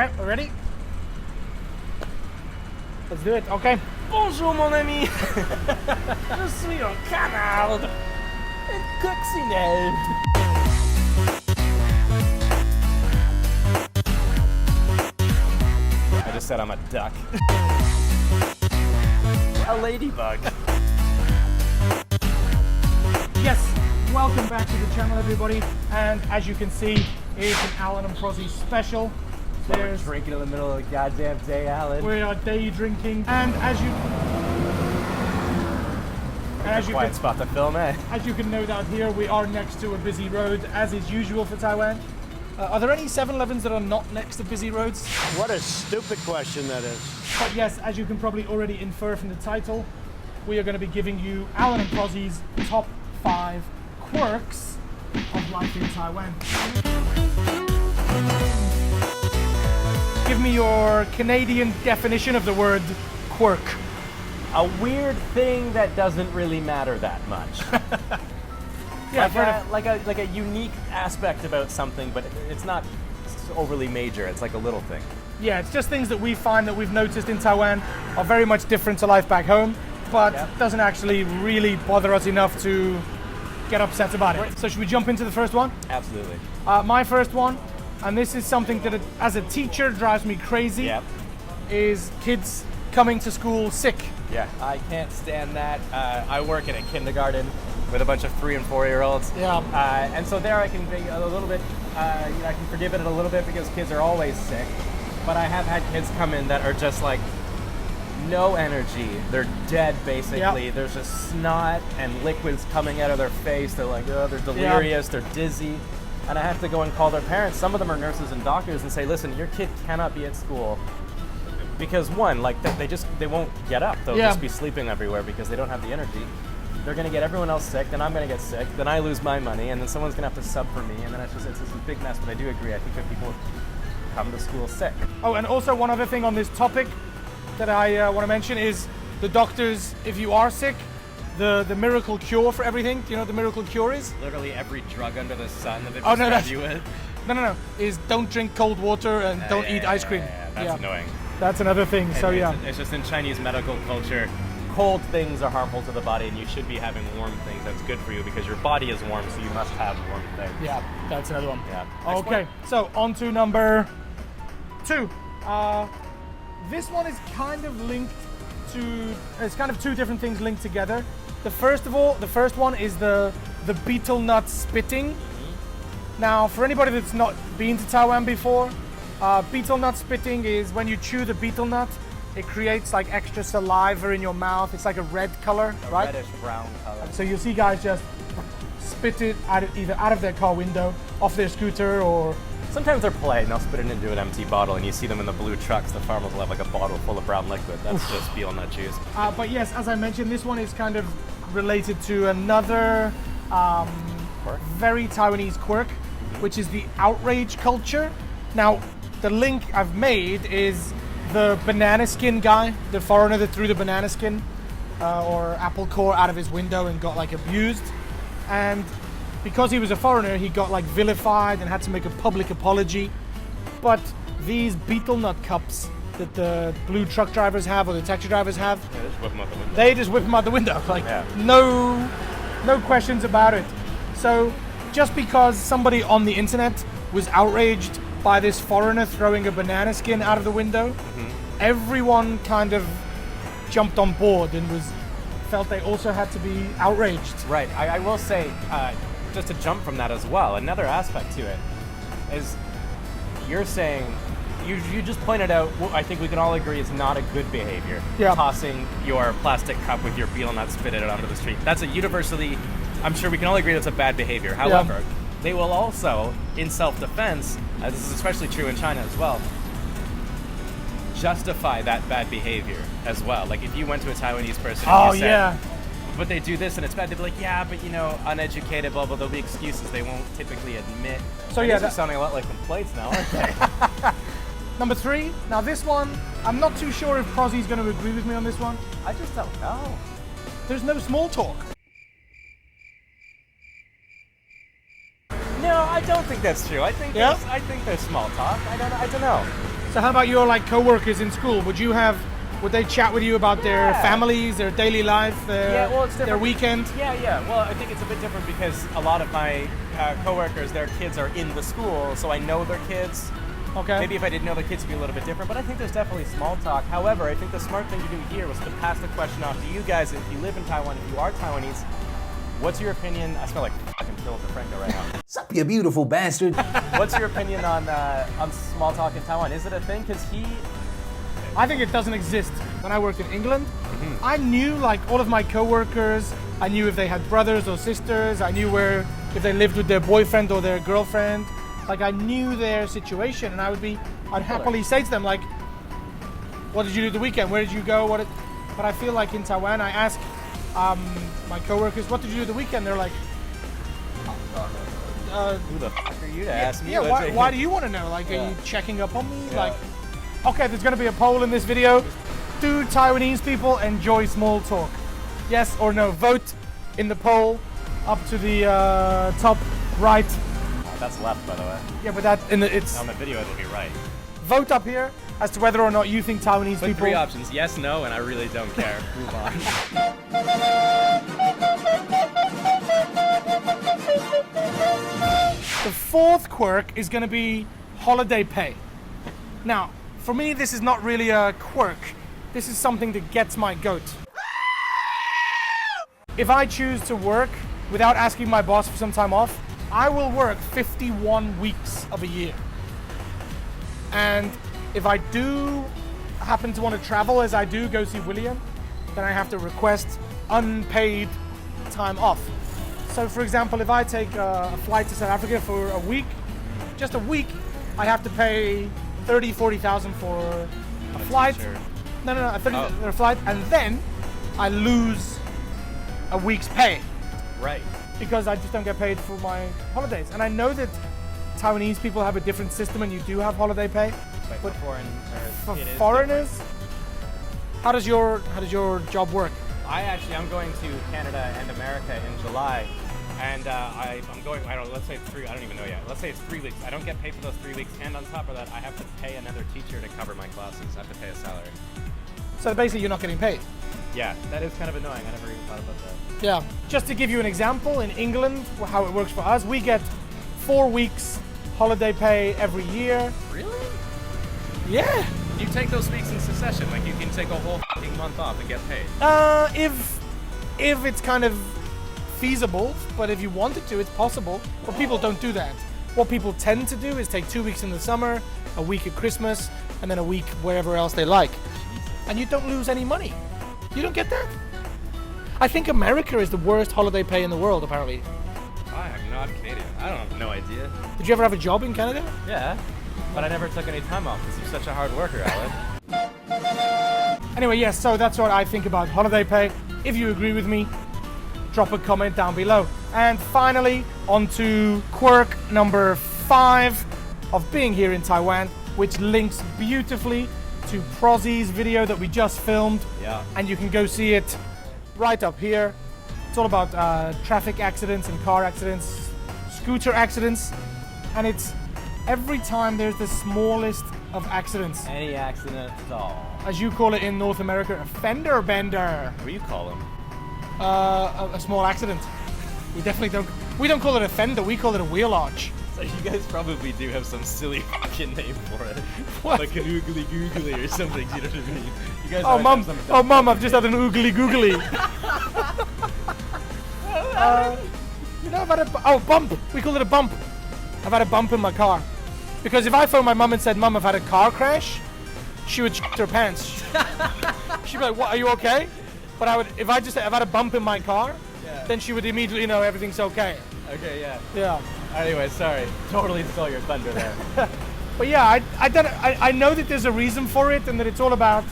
Okay, we're ready? Let's do it, okay. Bonjour mon ami. Je suis un canard. Et coccinelle. I just said I'm a duck. A ladybug. Yes, welcome back to the channel, everybody. And as you can see, it's an Allan and Prozzie special. We're drinking in the middle of the goddamn day, Allan. We are day drinking, and as you quiet spot to film, eh? As you can no doubt hear, we are next to a busy road, as is usual for Taiwan. Are there any 7-Elevens that are not next to busy roads? What a stupid question that is. But yes, as you can probably already infer from the title, we are going to be giving you Allan and Prozzie's top 5 quirks of life in Taiwan. Give me your Canadian definition of the word quirk. A weird thing that doesn't really matter that much. Yeah, like a unique aspect about something, but it's not overly major. It's like a little thing. Yeah, it's just things that we find that we've noticed in Taiwan are very much different to life back home, but doesn't actually really bother us enough to get upset about it. So should we jump into the first one? Absolutely. My first one, and this is something that as a teacher drives me crazy, is kids coming to school sick. Yeah, I can't stand that. I work in a kindergarten with a bunch of 3- and 4-year-olds. Yeah. And so there I can be a little bit, I can forgive it a little bit because kids are always sick. But I have had kids come in that are just like no energy. They're dead basically. Yep. There's just snot and liquids coming out of their face. They're like, oh, they're delirious, they're dizzy. And I have to go and call their parents. Some of them are nurses and doctors and say, listen, your kid cannot be at school. Because one, like they won't get up. They'll just be sleeping everywhere because they don't have the energy. They're gonna get everyone else sick, then I'm gonna get sick, then I lose my money, and then someone's gonna have to sub for me, and then it's this big mess. But I do agree, I think that people come to school sick. Oh, and also one other thing on this topic that I want to mention is the doctors, if you are sick, the miracle cure for everything, do you know what the miracle cure is? Literally every drug under the sun that they prescribe you with. No, is don't drink cold water and don't eat ice cream. That's annoying. That's another thing, And so it's just in Chinese medical culture, cold things are harmful to the body and you should be having warm things. That's good for you because your body is warm, so you must have warm things. Yeah, that's another one. Yeah. Okay, so on to number 2. This one is kind of linked to, it's kind of two different things linked together. The first one is the betel nut spitting. Now, for anybody that's not been to Taiwan before, betel nut spitting is when you chew the betel nut, it creates like extra saliva in your mouth. It's like a red color, right? Reddish brown color. So you'll see guys just spit it either out of their car window, off their scooter, or sometimes they're polite and they'll spit it into an empty bottle, and you see them in the blue trucks. The farmers will have like a bottle full of brown liquid. That's just betel nut juice. But yes, as I mentioned, this one is kind of related to another very Taiwanese quirk, which is the outrage culture. Now, the link I've made is the banana skin guy, the foreigner that threw the banana skin or apple core out of his window and got like abused. And because he was a foreigner, he got like vilified and had to make a public apology. But these betel nut cups that the blue truck drivers have or the taxi drivers have, they just whip them out the window. Like no questions about it. So just because somebody on the internet was outraged by this foreigner throwing a banana skin out of the window, everyone kind of jumped on board and felt they also had to be outraged. Right. I will say, just to jump from that as well, another aspect to it is you're saying, you just pointed out, what I think we can all agree is not a good behavior. Yeah. Tossing your plastic cup with your betel nut spitted onto the street. That's a universally, I'm sure we can all agree that's a bad behavior. However, they will also, in self-defense, as this is especially true in China as well, justify that bad behavior as well. Like if you went to a Taiwanese person and you said, but they do this and it's bad, they'd be like, yeah, but you know, uneducated, blah, blah, there'll be excuses they won't typically admit. So yeah, that's sounding a lot like complaints now, aren't they? Number 3, now this one, I'm not too sure if Prozzie's going to agree with me on this one. I just don't know. There's no small talk. No, I don't think that's true. I think there's small talk. I don't know. So how about your like co-workers in school? Would they chat with you about their families, their daily life, their weekend? Yeah. Well, I think it's a bit different because a lot of my coworkers, their kids are in the school, so I know their kids. Okay. Maybe if I didn't know the kids, it'd be a little bit different, but I think there's definitely small talk. However, I think the smart thing to do here was to pass the question off to you guys. If you live in Taiwan, if you are Taiwanese, what's your opinion? I smell like fucking Phil DeFranco right now. Sup, you beautiful bastard. What's your opinion on small talk in Taiwan? Is it a thing? Because I think it doesn't exist. When I worked in England, I knew like all of my coworkers. I knew if they had brothers or sisters. I knew if they lived with their boyfriend or their girlfriend. Like I knew their situation, and I'd happily say to them like, "What did you do the weekend? Where did you go? But I feel like in Taiwan, I ask my coworkers, "What did you do the weekend?" They're like, who the fuck are you to ask me? Yeah, why do you want to know? Like, are you checking up on me? Yeah. Like, okay, there's going to be a poll in this video. Do Taiwanese people enjoy small talk? Yes or no? Vote in the poll up to the top right. That's left, by the way. Yeah, but it's on the video. It'll be right. Vote up here as to whether or not you think Taiwanese people. 3 options: yes, no, and I really don't care. Move on. The fourth quirk is going to be holiday pay. Now, for me, this is not really a quirk. This is something that gets my goat. If I choose to work without asking my boss for some time off, I will work 51 weeks of a year. And if I do happen to want to travel, as I do, go see William, then I have to request unpaid time off. So for example, if I take a flight to South Africa for a week, just a week, I have to pay 40,000 for a flight. No, a flight, and then I lose a week's pay. Right. Because I just don't get paid for my holidays. And I know that Taiwanese people have a different system and you do have holiday pay. But for foreigners, how does your job work? I'm going to Canada and America in July, and I'm going. Let's say it's 3. I don't even know yet. Let's say it's 3 weeks. I don't get paid for those 3 weeks, and on top of that, I have to pay another teacher to cover my classes. I have to pay a salary. So basically, you're not getting paid. Yeah, that is kind of annoying. I never even thought about that. Yeah. Just to give you an example, in England, how it works for us, we get 4 weeks holiday pay every year. Really? Yeah. You take those weeks in succession, like you can take a whole fucking month off and get paid. If it's kind of feasible, but if you wanted to, it's possible. But people don't do that. What people tend to do is take 2 weeks in the summer, a week at Christmas, and then a week wherever else they like. And you don't lose any money. You don't get that? I think America is the worst holiday pay in the world, apparently. I am not Canadian. I don't have no idea. Did you ever have a job in Canada? Yeah, but I never took any time off because you're such a hard worker, Alan. Anyway, yes, so that's what I think about holiday pay. If you agree with me, drop a comment down below. And finally, on to quirk number 5 of being here in Taiwan, which links beautifully to Prozzie's video that we just filmed. Yeah. And you can go see it right up here. It's all about traffic accidents and car accidents, scooter accidents, and it's every time there's the smallest of accidents. Any accident at all. As you call it in North America, a fender bender. What do you call them? A small accident. We don't call it a fender, we call it a wheel arch. So you guys probably do have some silly fucking name for it. What? Like an oogly googly or something, you know what I mean? You guys Mom, I've just had an oogly googly. I've had a bump. We call it a bump. I've had a bump in my car. Because if I phoned my mum and said, "Mum, I've had a car crash," she would shit her pants. She'd be like, "What, are you okay?" But if I just said, "I've had a bump in my car," then she would immediately know everything's okay. Okay, yeah. Yeah. Anyway, sorry. Totally stole your thunder there. But yeah, I know that there's a reason for it and that it's all about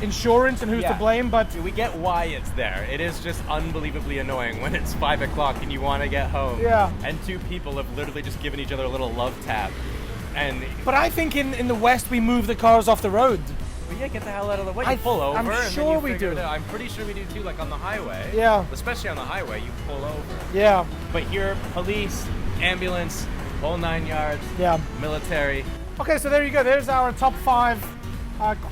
insurance and who's to blame, but we get why it's there. It is just unbelievably annoying when it's 5 o'clock and you want to get home. Yeah. And 2 people have literally just given each other a little love tap. But I think in the West we move the cars off the road. Well, yeah, get the hell out of the way. You pull over. I'm and sure then you we figure do. it out. I'm pretty sure we do too, like on the highway. Yeah. Especially on the highway, you pull over. Yeah. But here, police, ambulance, whole 9 yards. Yeah. Military. Okay, so there you go. There's our top 5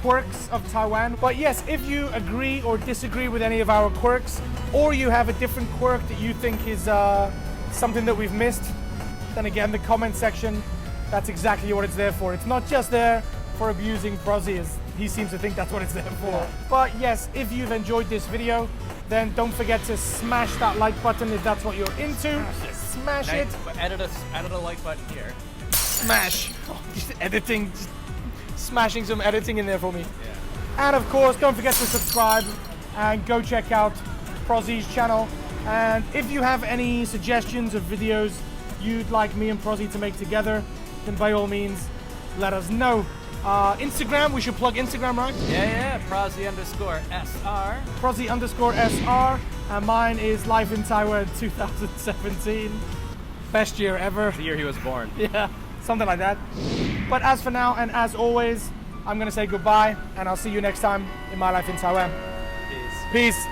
quirks of Taiwan. But yes, if you agree or disagree with any of our quirks, or you have a different quirk that you think is something that we've missed, then again, the comment section, that's exactly what it's there for. It's not just there for abusing Prozzie, as he seems to think that's what it's there for. Yeah. But yes, if you've enjoyed this video, then don't forget to smash that like button if that's what you're into. Smash it. Edit a like button here. Smash. Oh, just editing, just smashing some editing in there for me. Yeah. And of course, don't forget to subscribe and go check out Prozzie's channel. And if you have any suggestions of videos you'd like me and Prozzie to make together, then by all means, let us know. Instagram, we should plug Instagram, right? Yeah, Prozzie_SR. Prozzie_SR. And mine is lifeintaiwan 2017. Best year ever. The year he was born. Yeah, something like that. But as for now, and as always, I'm gonna say goodbye, and I'll see you next time in My Life in Taiwan. Peace. Peace.